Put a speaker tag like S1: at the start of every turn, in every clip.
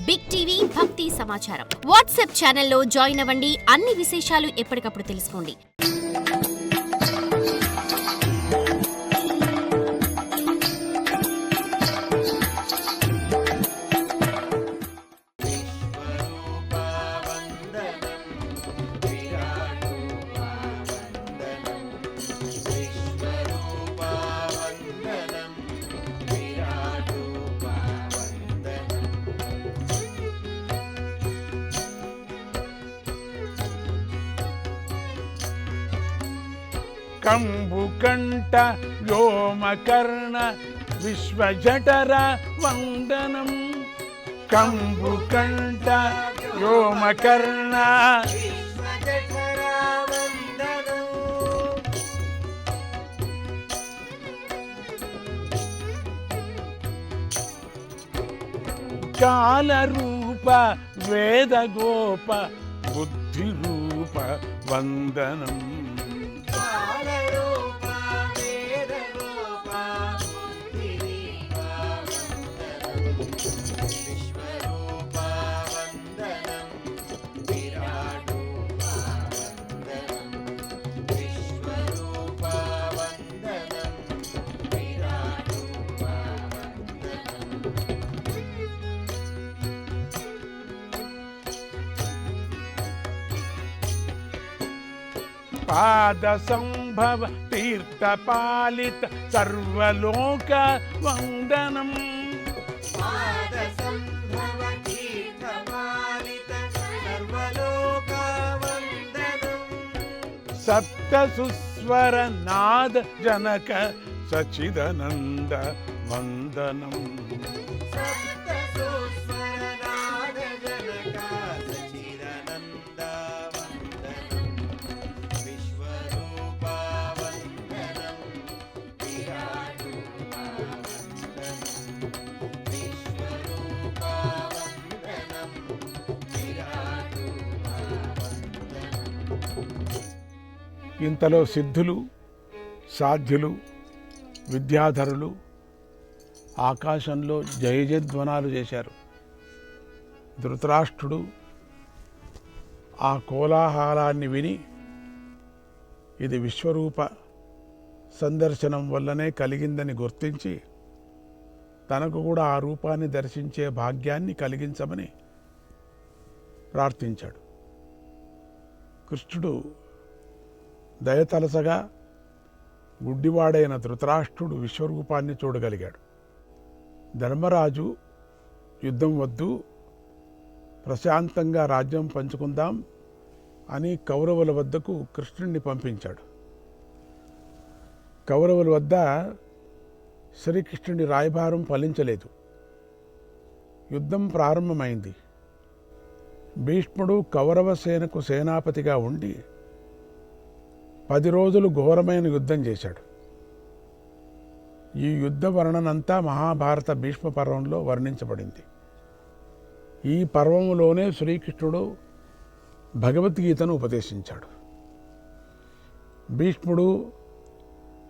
S1: Big TV భక్తి సమాచారం WhatsApp ఛానల్లో జాయిన్ అవ్వండి. అన్ని విశేషాలు ఎప్పటికప్పుడు తెలుసుకోండి.
S2: కంబుకంఠ వ్యోమకర్ణ విశ్వజఠర వందనం. కంబుకంఠ వ్యోమకర్ణ కాలరూప వేదగోప బుద్ధిరూప వందనం. పాద సంభవ తీర్థపాలిత సర్వలోక వందనం.
S3: పాద సంభవ తీర్థపాలిత సర్వలోక వందనం.
S2: సప్త సుస్వర నాద జనక సచిదానంద వందనం.
S3: సప్త సుస్వర నాద జనక సచిదానంద వందనం. విశ్వరూప వందనం. విరాట్ రూప వందనం. విశ్వరూప వందనం. విరాట్ రూప వందనం.
S2: ఇంతలో సిద్ధులు సాధ్యులు విద్యాధరులు ఆకాశంలో జయజధ్వనాలు చేశారు. ధృతరాష్ట్రుడు ఆ కోలాహలాన్ని విని ఇది విశ్వరూప సందర్శనం వల్లనే కలిగిందని గుర్తించి తనకు కూడా ఆ రూపాన్ని దర్శించే భాగ్యాన్ని కలిగించమని ప్రార్థించాడు. కృష్ణుడు దయతలసగా గుడ్డివాడైన ధృతరాష్ట్రుడు విశ్వరూపాన్ని చూడగలిగాడు. ధర్మరాజు యుద్ధం వద్దు, ప్రశాంతంగా రాజ్యం పంచుకుందాం అని కౌరవుల వద్దకు కృష్ణుణ్ణి పంపించాడు. కౌరవుల వద్ద శ్రీకృష్ణుడి రాయబారం ఫలించలేదు. యుద్ధం ప్రారంభమైంది. భీష్ముడు కౌరవ సేనకు సేనాపతిగా ఉండి 10 రోజులు ఘోరమైన యుద్ధం చేశాడు. ఈ యుద్ధ వర్ణనంతా మహాభారత భీష్మ పర్వంలో వర్ణించబడింది. ఈ పర్వంలోనే శ్రీకృష్ణుడు భగవద్గీతను ఉపదేశించాడు. భీష్ముడు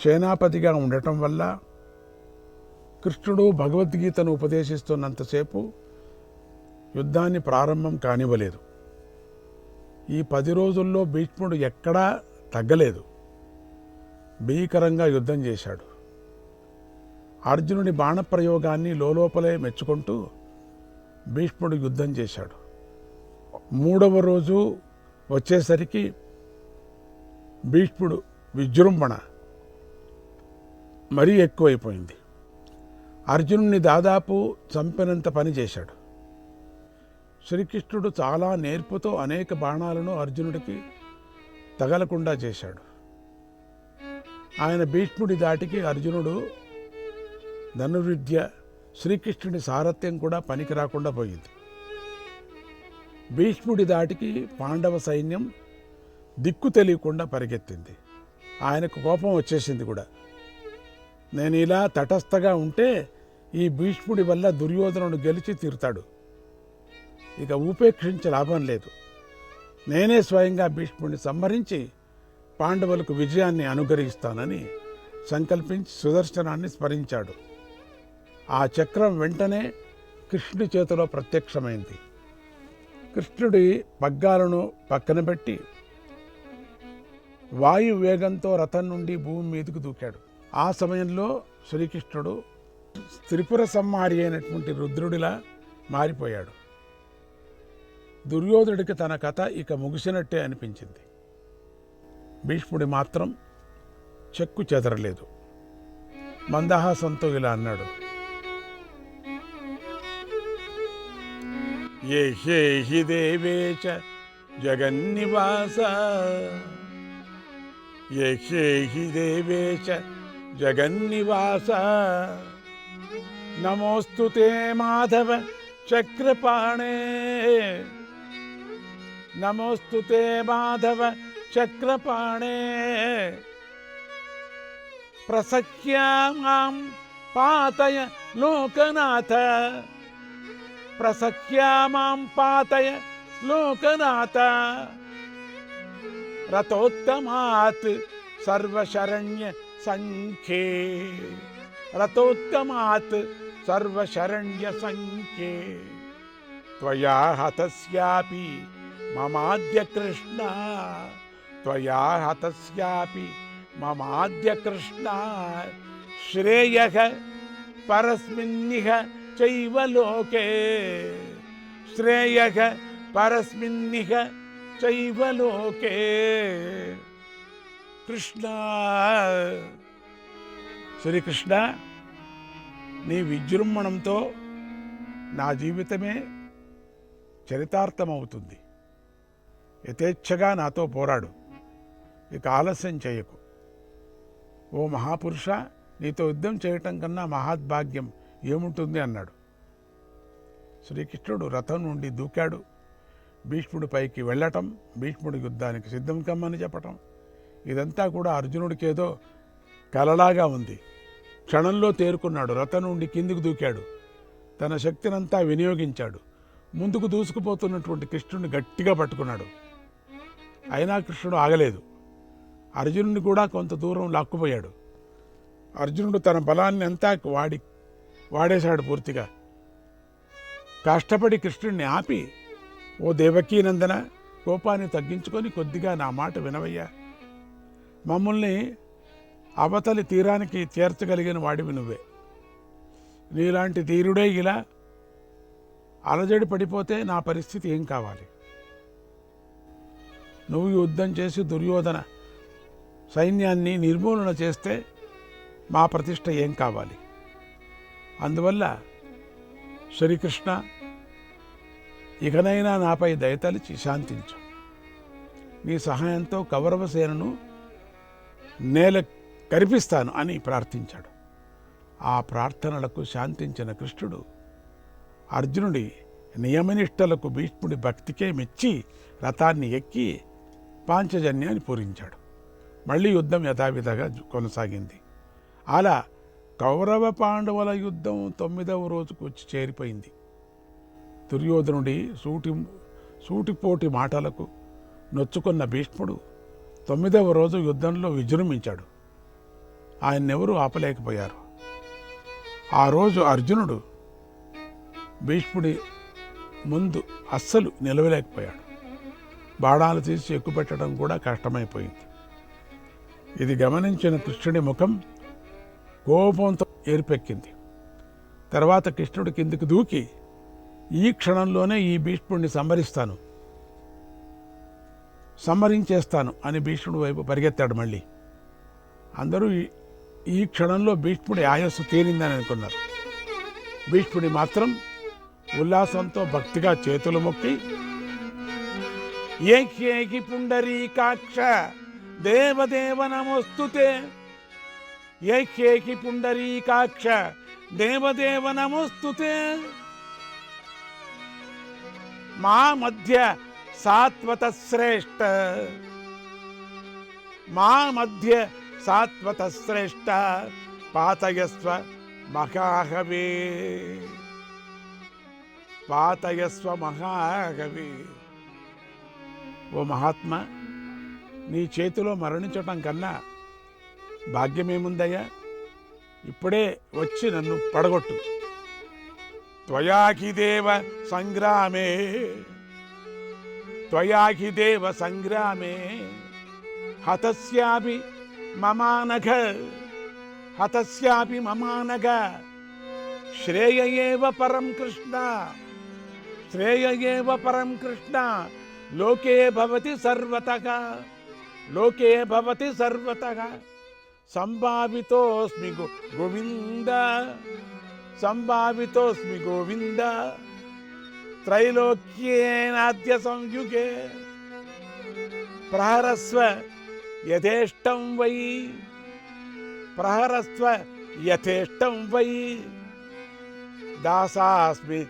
S2: సేనాపతిగా ఉండటం వల్ల కృష్ణుడు భగవద్గీతను ఉపదేశిస్తున్నంతసేపు యుద్ధాన్ని ప్రారంభం కానివ్వలేదు. ఈ 10 రోజుల్లో భీష్ముడు ఎక్కడా తగ్గలేదు. భీకరంగా యుద్ధం చేశాడు. అర్జునుడి బాణప్రయోగాన్ని లోపలే మెచ్చుకుంటూ భీష్ముడు యుద్ధం చేశాడు. 3వ రోజు వచ్చేసరికి భీష్ముడు విజృంభణ మరీ ఎక్కువైపోయింది. అర్జునుడిని దాదాపు చంపినంత పని చేశాడు. శ్రీకృష్ణుడు చాలా నేర్పుతో అనేక బాణాలను అర్జునుడికి తగలకుండా చేశాడు. ఆయన భీష్ముడి దాటికి అర్జునుడు ధనుర్విద్య శ్రీకృష్ణుడి సారథ్యం కూడా పనికి రాకుండా పోయింది. భీష్ముడి దాటికి పాండవ సైన్యం దిక్కు తెలియకుండా పరిగెత్తింది. ఆయనకు కోపం వచ్చేసింది కూడా. నేను ఇలా తటస్థగా ఉంటే ఈ భీష్ముడి వల్ల దుర్యోధనుడు గెలిచి తీరుతాడు, ఇక ఉపేక్షించే లాభం లేదు. నేనే స్వయంగా భీష్ముడిని సంహరించి పాండవులకు విజయాన్ని అనుగ్రహిస్తానని సంకల్పించి సుదర్శనాన్ని స్మరించాడు. ఆ చక్రం వెంటనే కృష్ణుడి చేతిలో ప్రత్యక్షమైంది. కృష్ణుడి పగ్గాలను పక్కన పెట్టి వాయు వేగంతో రథం నుండి భూమి మీదకు దూకాడు. ఆ సమయంలో శ్రీకృష్ణుడు త్రిపుర సంహారి అయినటువంటి రుద్రుడిలా మారిపోయాడు. దుర్యోధనుడికి తన కథ ఇక ముగిసినట్టే అనిపించింది. భీష్ముడి మాత్రం చెక్కు చెదరలేదు. మందహాసంతో ఇలా అన్నాడు, ఏ హి దేవేశ జగన్నివాస, ఏ హి దేవేశ జగన్నివాస, నమోస్తు తే మాధవ చక్రపాణే, నమోస్తు తే మాధవ చక్రపాణే, ప్రసఖ్యా మాం పాతయ లోకనాథ, ప్రసఖ్యా మాం పాతయ లోకనాథ, రథోత్తమాత్ సర్వశరణ్య సంఖ్యే, రథోత్తమాత్ సర్వశరణ్య సంఖ్యే, త్వయా హతస్యాపి మమాద్య కృష్ణ, త్వయా హతస్యాపి మమాద్య కృష్ణ, శ్రేయః పరస్మిన్నిహ చైవ లోకే, శ్రేయః పరస్మిన్నిహ చైవ లోకే. కృష్ణ, శ్రీకృష్ణ, నీ విజృంభణంతో నా జీవితమే చరితార్థమవుతుంది. యథేచ్ఛగా నాతో పోరాడు, ఇక ఆలస్యం చేయకు. ఓ మహాపురుష, నీతో యుద్ధం చేయటం కన్నా మహాద్భాగ్యం ఏముంటుంది అన్నాడు. శ్రీకృష్ణుడు రథం నుండి దూకాడు. భీష్ముడి పైకి వెళ్ళటం, భీష్ముడి యుద్ధానికి సిద్ధం కమ్మని చెప్పటం, ఇదంతా కూడా అర్జునుడికేదో కలలాగా ఉంది. క్షణంలో తేరుకున్నాడు. రథం నుండి కిందికి దూకాడు. తన శక్తినంతా వినియోగించాడు. ముందుకు దూసుకుపోతున్నటువంటి కృష్ణుడిని గట్టిగా పట్టుకున్నాడు. అయినా కృష్ణుడు ఆగలేదు. అర్జునుడిని కూడా కొంత దూరం లాక్కుపోయాడు. అర్జునుడు తన బలాన్ని అంతా వాడేశాడు పూర్తిగా. కష్టపడి కృష్ణుడిని ఆపి, ఓ దేవకీనందన, కోపాన్ని తగ్గించుకొని కొద్దిగా నా మాట వినవయ్యా. మమ్మల్ని అవతలి తీరానికి చేర్చగలిగిన వాడివి నువ్వే. నీలాంటి ధీరుడే ఇలా అలజడి పడిపోతే నా పరిస్థితి ఏం కావాలి? నువ్వు యుద్ధం చేసి దుర్యోధన సైన్యాన్ని నిర్మూలన చేస్తే మా ప్రతిష్ట ఏం కావాలి? అందువల్ల శ్రీకృష్ణ, ఇకనైనా నాపై దయతలిచి శాంతించు. నీ సహాయంతో కౌరవ సేనను నేల కరిపిస్తాను అని ప్రార్థించాడు. ఆ ప్రార్థనలకు శాంతించిన కృష్ణుడు అర్జునుడి నియమనిష్టలకు, భీష్ముడి భక్తికే మెచ్చి రథాన్ని ఎక్కి పాంచజన్యాన్ని పూరించాడు. మళ్ళీ యుద్ధం యథావిధిగా కొనసాగింది. అలా కౌరవ పాండవుల యుద్ధం 9వ రోజుకు వచ్చి చేరిపోయింది. దుర్యోధనుడి సూటిపోటి మాటలకు నొచ్చుకున్న భీష్ముడు 9వ రోజు యుద్ధంలో విజృంభించాడు. ఆయన్నెవరూ ఆపలేకపోయారు. ఆ రోజు అర్జునుడు భీష్ముడి ముందు అస్సలు నిలవలేకపోయాడు. బాణాలు తీసి ఎక్కుపెట్టడం కూడా కష్టమైపోయింది. ఇది గమనించిన కృష్ణుడి ముఖం కోపంతో ఏర్పెక్కింది. తర్వాత కృష్ణుడి కిందికి దూకి, ఈ క్షణంలోనే ఈ భీష్ముడిని సంహరించేస్తాను అని భీష్ముడి వైపు పరిగెత్తాడు. మళ్ళీ అందరూ ఈ క్షణంలో భీష్ముడి ఆయస్సు తీరిందని అనుకున్నారు. భీష్ముడి మాత్రం ఉల్లాసంతో భక్తిగా చేతులు మొక్కి, ఏకి పుండరీకాక్ష దేవదేవ నమోస్తుతే, ఏకి పుండరీకాక్ష దేవదేవ నమోస్తుతే, మా మధ్య సాత్వత శ్రేష్ఠ, మా మధ్య సాత్వత శ్రేష్ఠ, పాతయస్వ మహాహవే, పాతయస్వ మహాహవే. ఓ మహాత్మా, నీ చేతిలో మరణించటం కన్నా భాగ్యమేముందయ్యా? ఇప్పుడే వచ్చి నన్ను పడగొట్టు. త్వయా హి దేవ సంగ్రామే త్వయా హి దేవ సంగ్రామే హతస్యాపి మమానఘ హతస్యాపి మమానఘ శ్రేయ ఏవ పరం కృష్ణ శ్రేయ ఏవ పరం కృష్ణ లోకే భవతి సర్వతః లోకే భవతి సర్వతః సంభావితోస్మి గోవింద సంభావితోస్మి గోవింద త్రైలోక్యేనాద్య సంయుగే ప్రహరస్వ యథేష్టం వై ప్రహరస్వ యథేష్టం వై దాసాస్మి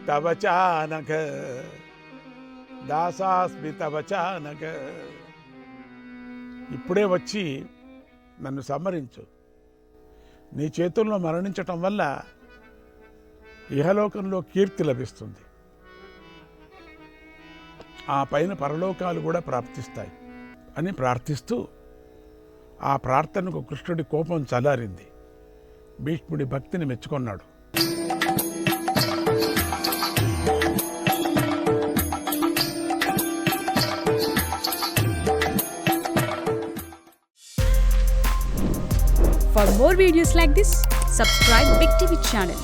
S2: తవ చానఘ దాసాస్మి తవ చానఘ. ఇప్పుడే వచ్చి నన్ను సంహరించు. నీ చేతుల్లో మరణించటం వల్ల ఇహలోకంలో కీర్తి లభిస్తుంది, ఆ పైన పరలోకాలు కూడా ప్రాప్తిస్తాయి అని ప్రార్థిస్తూ ఆ ప్రార్థనకు కృష్ణుడి కోపం చల్లారింది. భీష్ముడి భక్తిని మెచ్చుకున్నాడు.
S4: For more videos like this, subscribe Big TV channel.